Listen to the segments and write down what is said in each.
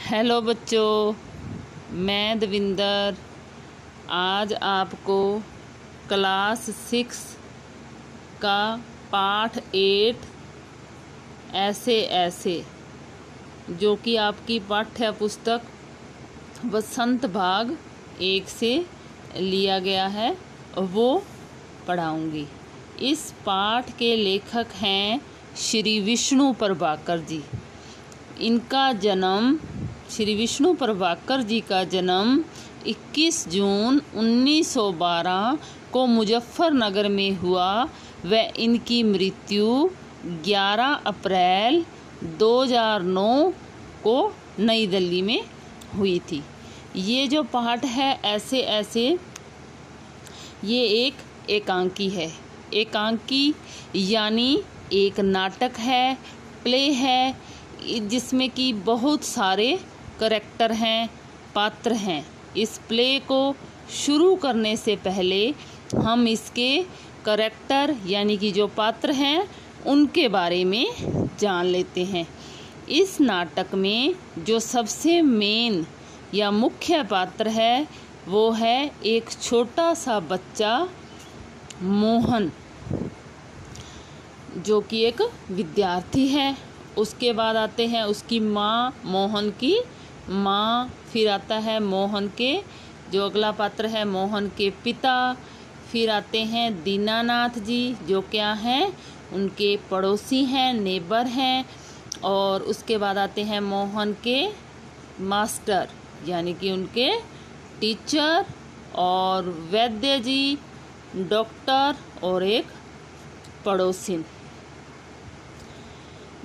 Hello बच्चों, मैं दविंदर आज आपको क्लास 6 का पाठ 8 ऐसे ऐसे जो कि आपकी पाठ्य पुस्तक वसंत भाग 1 से लिया गया है वो पढ़ाऊंगी। इस पाठ के लेखक हैं श्री विष्णु प्रभाकर जी। इनका जन्म श्री विष्णु प्रभाकर जी का जन्म 21 जून 1912 को मुजफ्फरनगर में हुआ व इनकी मृत्यु 11 अप्रैल 2009 को नई दिल्ली में हुई थी। ये जो पाठ है ऐसे ऐसे ये एक एकांकी है। एकांकी यानी एक नाटक है, प्ले है, जिसमें कि बहुत सारे करैक्टर हैं, पात्र हैं। इस प्ले को शुरू करने से पहले हम इसके करैक्टर यानी कि जो पात्र हैं उनके बारे में जान लेते हैं। इस नाटक में जो सबसे मेन या मुख्य पात्र है वो है एक छोटा सा बच्चा मोहन, जो कि एक विद्यार्थी है। उसके बाद आते हैं उसकी माँ, मोहन की माँ, फिर आता है मोहन के जो अगला पात्र है मोहन के पिता, फिर आते हैं दीनानाथ जी जो क्या हैं उनके पड़ोसी हैं, नेबर हैं, और उसके बाद आते हैं मोहन के मास्टर यानी कि उनके टीचर, और वैद्य जी, डॉक्टर और एक पड़ोसी।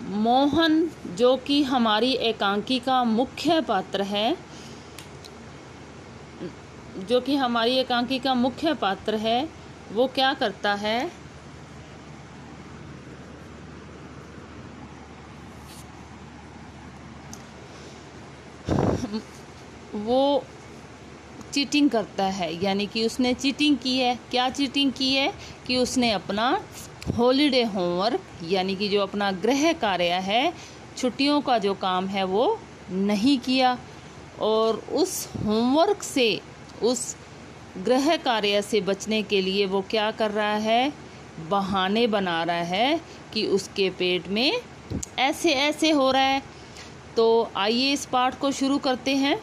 मोहन जो कि हमारी एकांकी का मुख्य पात्र है, वो क्या करता है, वो चीटिंग करता है। यानी कि उसने चीटिंग की है। क्या चीटिंग की है कि उसने अपना हॉलीडे होमवर्क यानी कि जो अपना गृह कार्य है, छुट्टियों का जो काम है वो नहीं किया, और उस होमवर्क से, उस गृह कार्य से बचने के लिए वो क्या कर रहा है, बहाने बना रहा है कि उसके पेट में ऐसे ऐसे हो रहा है। तो आइए इस पाठ को शुरू करते हैं।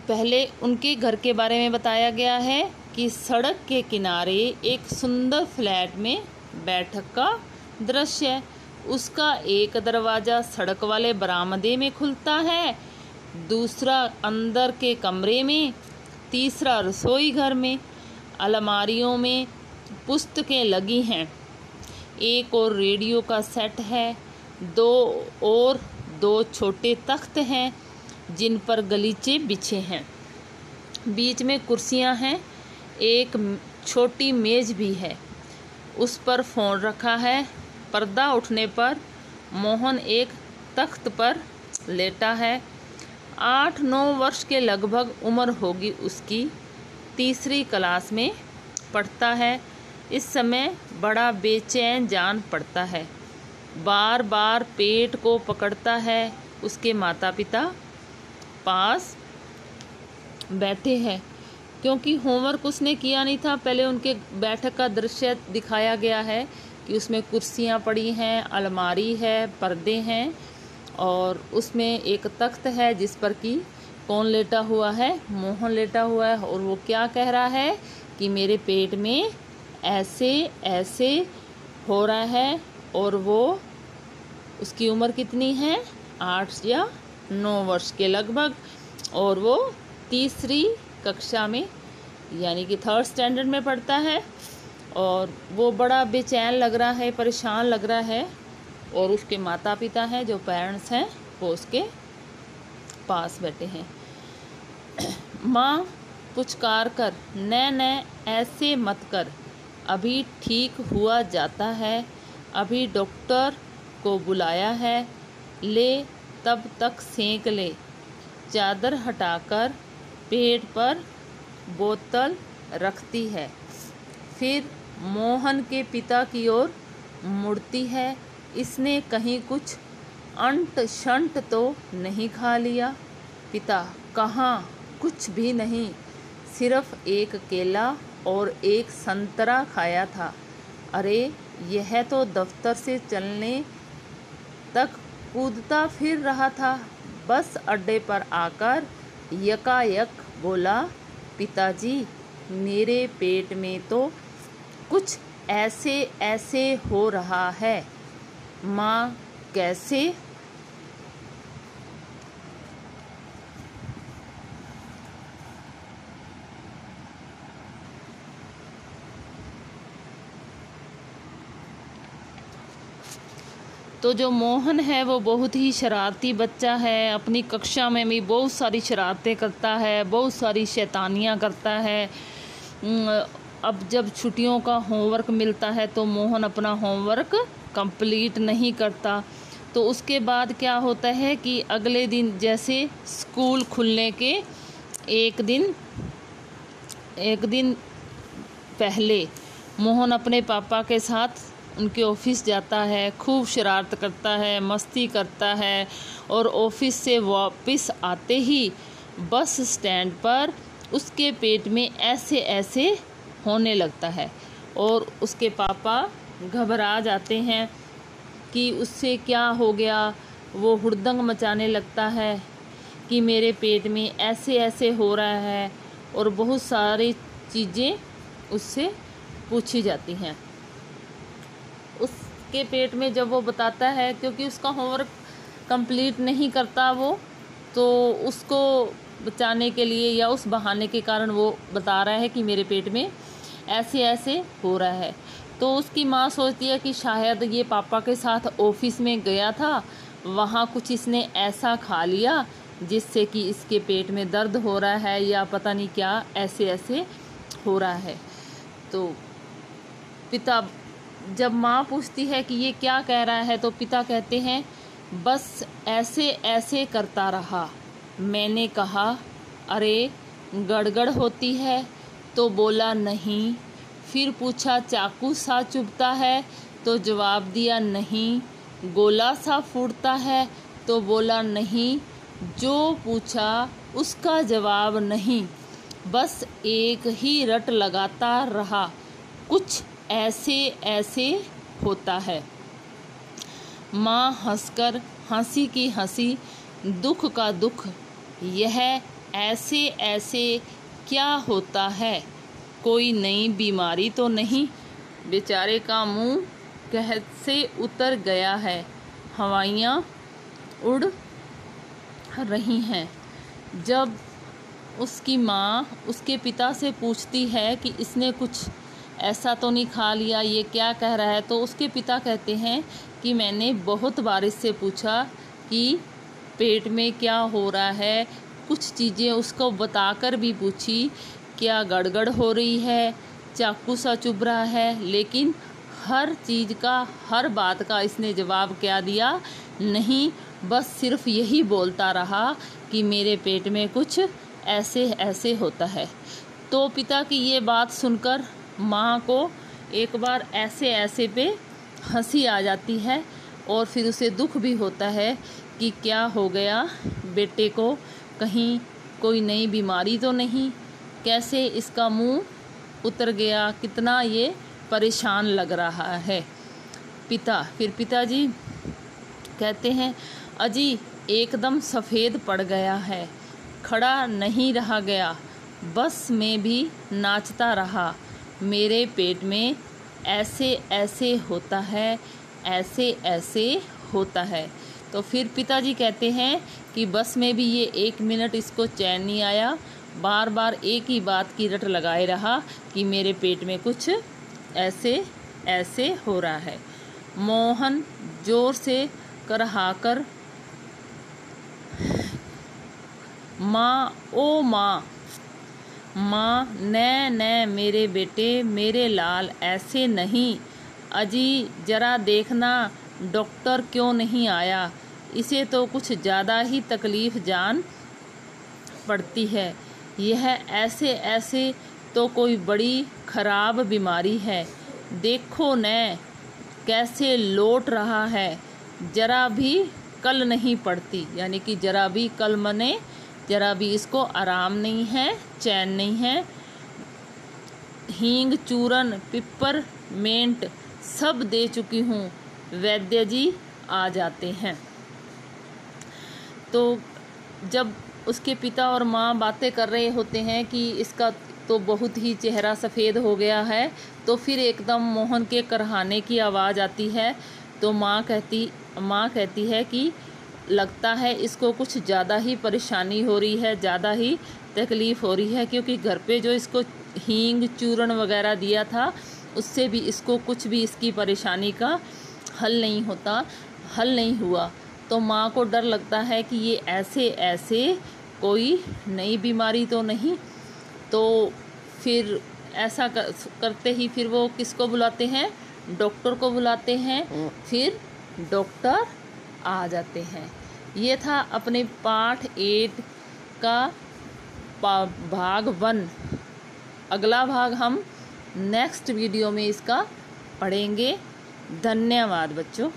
पहले उनके घर के बारे में बताया गया है कि सड़क के किनारे एक सुंदर फ्लैट में बैठक का दृश्य है। उसका एक दरवाज़ा सड़क वाले बरामदे में खुलता है, दूसरा अंदर के कमरे में, तीसरा रसोई घर में। अलमारियों में पुस्तकें लगी हैं, एक और रेडियो का सेट है, दो छोटे तख्त हैं जिन पर गलीचे बिछे हैं, बीच में कुर्सियां हैं, एक छोटी मेज भी है, उस पर फ़ोन रखा है। पर्दा उठने पर मोहन एक तख्त पर लेटा है। 8-9 वर्ष के लगभग उम्र होगी उसकी, तीसरी क्लास में पढ़ता है। इस समय बड़ा बेचैन जान पड़ता है, बार बार पेट को पकड़ता है। उसके माता पिता पास बैठे हैं क्योंकि होमवर्क उसने किया नहीं था। पहले उनके बैठक का दृश्य दिखाया गया है कि उसमें कुर्सियां पड़ी हैं, अलमारी है, पर्दे हैं, और उसमें एक तख्त है जिस पर कि कौन लेटा हुआ है, मोहन लेटा हुआ है, और वो क्या कह रहा है कि मेरे पेट में ऐसे ऐसे हो रहा है। और वो उसकी उम्र कितनी है, 8 या 9 वर्ष के लगभग, और वो तीसरी कक्षा में यानी कि 3rd स्टैंडर्ड में पढ़ता है। और वो बड़ा बेचैन लग रहा है, परेशान लग रहा है, और उसके माता पिता हैं जो पेरेंट्स हैं वो उसके पास बैठे हैं। माँ पुचकार कर, न ऐसे मत कर, अभी ठीक हुआ जाता है, अभी डॉक्टर को बुलाया है, ले तब तक सेंक ले। चादर हटाकर पेट पर बोतल रखती है, फिर मोहन के पिता की ओर मुड़ती है। इसने कहीं कुछ अंट शंट तो नहीं खा लिया? पिता: कहाँ, कुछ भी नहीं, सिर्फ एक केला और एक संतरा खाया था। अरे, यह तो दफ्तर से चलने तक कूदता फिर रहा था। बस अड्डे पर आकर यकायक बोला, पिताजी, मेरे पेट में तो कुछ ऐसे ऐसे हो रहा है। माँ: कैसे? तो जो मोहन है वो बहुत ही शरारती बच्चा है। अपनी कक्षा में भी बहुत सारी शरारतें करता है, बहुत सारी शैतानियाँ करता है। अब जब छुट्टियों का होमवर्क मिलता है तो मोहन अपना होमवर्क कंप्लीट नहीं करता। तो उसके बाद क्या होता है कि अगले दिन जैसे स्कूल खुलने के एक दिन पहले मोहन अपने पापा के साथ उनके ऑफिस जाता है, खूब शरारत करता है, मस्ती करता है और ऑफिस से वापस आते ही बस स्टैंड पर उसके पेट में ऐसे ऐसे होने लगता है और उसके पापा घबरा जाते हैं कि उससे क्या हो गया। वो हुड़दंग मचाने लगता है कि मेरे पेट में ऐसे ऐसे हो रहा है और बहुत सारी चीज़ें उससे पूछी जाती हैं। उसके पेट में जब वो बताता है, क्योंकि उसका होमवर्क कंप्लीट नहीं करता वो, तो उसको बचाने के लिए या उस बहाने के कारण वो बता रहा है कि मेरे पेट में ऐसे ऐसे हो रहा है। तो उसकी माँ सोचती है कि शायद ये पापा के साथ ऑफिस में गया था, वहाँ कुछ इसने ऐसा खा लिया जिससे कि इसके पेट में दर्द हो रहा है या पता नहीं क्या ऐसे ऐसे हो रहा है। तो पिता, जब माँ पूछती है कि ये क्या कह रहा है, तो पिता कहते हैं, बस ऐसे ऐसे करता रहा। मैंने कहा, अरे गड़गड़ होती है? तो बोला नहीं। फिर पूछा, चाकू सा चुभता है? तो जवाब दिया नहीं। गोला सा फूटता है? तो बोला नहीं। जो पूछा उसका जवाब नहीं, बस एक ही रट लगाता रहा, कुछ ऐसे ऐसे होता है। माँ हंसकर, हंसी की हंसी, दुख का दुख, यह ऐसे ऐसे क्या होता है? कोई नई बीमारी तो नहीं? बेचारे का मुंह कैसे उतर गया है, हवाइयाँ उड़ रही हैं। जब उसकी माँ उसके पिता से पूछती है कि इसने कुछ ऐसा तो नहीं खा लिया, ये क्या कह रहा है, तो उसके पिता कहते हैं कि मैंने बहुत बार इससे पूछा कि पेट में क्या हो रहा है। कुछ चीज़ें उसको बताकर भी पूछी, क्या गड़गड़ हो रही है, चाकू सा चुभ रहा है, लेकिन हर चीज़ का, हर बात का इसने जवाब क्या दिया? नहीं। बस सिर्फ यही बोलता रहा कि मेरे पेट में कुछ ऐसे ऐसे होता है। तो पिता की ये बात सुनकर माँ को एक बार ऐसे ऐसे पे हंसी आ जाती है और फिर उसे दुख भी होता है कि क्या हो गया बेटे को, कहीं कोई नई बीमारी तो नहीं, कैसे इसका मुंह उतर गया, कितना ये परेशान लग रहा है। फिर पिताजी कहते हैं, अजी एकदम सफ़ेद पड़ गया है, खड़ा नहीं रहा गया, बस में भी नाचता रहा, मेरे पेट में ऐसे ऐसे होता है, ऐसे ऐसे होता है। तो फिर पिताजी कहते हैं कि बस में भी ये 1 मिनट इसको चैन नहीं आया, बार बार एक ही बात की रट लगाए रहा कि मेरे पेट में कुछ ऐसे ऐसे हो रहा है। मोहन जोर से करहाकर, माँ, ओ माँ, माँ, नै नै मेरे बेटे, मेरे लाल, ऐसे नहीं, अजी जरा देखना डॉक्टर क्यों नहीं आया, इसे तो कुछ ज़्यादा ही तकलीफ़ जान पड़ती है, यह ऐसे ऐसे तो कोई बड़ी ख़राब बीमारी है, देखो न कैसे लौट रहा है, जरा भी कल नहीं पड़ती, यानी कि जरा भी कल मने जरा भी इसको आराम नहीं है, चैन नहीं है। हींग, चूरन, पिपर मेंट सब दे चुकी हूँ, वैद्य जी आ जाते हैं। तो जब उसके पिता और माँ बातें कर रहे होते हैं कि इसका तो बहुत ही चेहरा सफ़ेद हो गया है, तो फिर एकदम मोहन के करहाने की आवाज़ आती है। तो माँ कहती है कि लगता है इसको कुछ ज़्यादा ही परेशानी हो रही है, ज़्यादा ही तकलीफ़ हो रही है, क्योंकि घर पे जो इसको हींग चूरन वगैरह दिया था उससे भी इसको कुछ भी इसकी परेशानी का हल नहीं हुआ। तो माँ को डर लगता है कि ये ऐसे कोई नई बीमारी तो नहीं। तो फिर ऐसा करते ही फिर वो किसको बुलाते हैं, डॉक्टर को बुलाते हैं। फिर डॉक्टर आ जाते हैं। ये था अपने पाठ 8 का भाग 1। अगला भाग हम नेक्स्ट वीडियो में इसका पढ़ेंगे। धन्यवाद बच्चों।